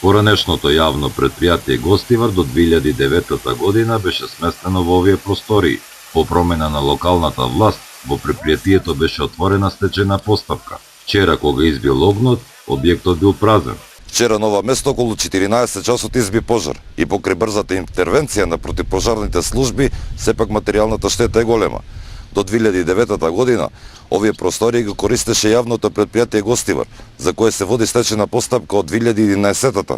Поранешното јавно предпријатие Гостивар до 2009 година беше сместено во овие простории. По промена на локалната власт, во предпријатието беше отворена стечајна постапка. Вчера, кога избил огнот, објектот бил празен. Вчера на ова место околу 14 часот изби пожар и покрај брзата интервенција на противпожарните служби, сепак материјалната штета е голема. До 2009 година овие простории го користеше јавното предпријатие Гостивар, за кое се води стечајна постапка од 2011-та.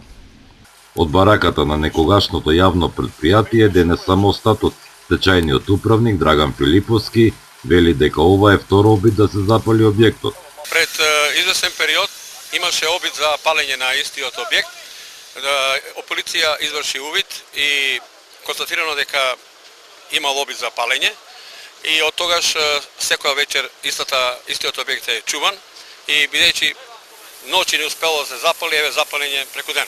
Од бараката на некогашното јавно предпријатие денес само остатоци. Стечајниот управник Драган Филиповски вели дека ова е второ обид да се запали објектот. Пред известен период имаше обид за палење на истиот објект. Полиција изврши увид и констатирано дека имал обид за палење. И од тогаш секоја вечер истиот објект е чуван и бидејќи ноќи не успело да се запали, еве запалење преку ден.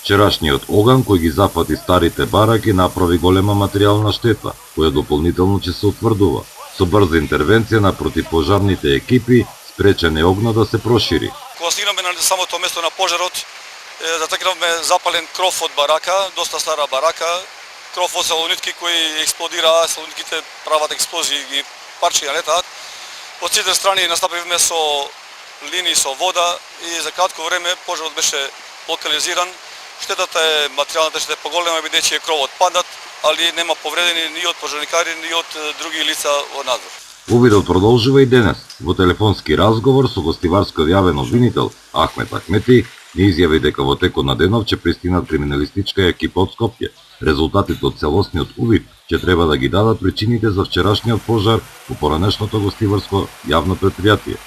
Вчерашниот оган кој ги зафати старите бараки направи голема материјална штета, која дополнително ќе се утврдува. Со брза интервенција на противпожарните екипи спречен е огнот да се прошири. Кога стигнаме на самото место на пожарот, затекнавме запален кров од барака, доста стара барака, кров од салонитки кои експлодираа, салонитките прават експлозии и парчиња летаат. Од сите страни настапивме со линии со вода и за кратко време пожарот беше локализиран. Штетата е материјалната штета поголема бидејќи кровот паднат, али нема повредени ни од пожарникари, ни од други лица од надвор. Увидот продолжува и денес. Во телефонски разговор со гостиварскиот јавен обвинител Ахмет Ахмети ни изјави дека во текот на денов ќе пристигнат криминалистичка екипа од Скопје. Резултатите од целосниот увид ќе треба да ги дадат причините за вчерашниот пожар во поранешното гостиварско јавно предпријатие.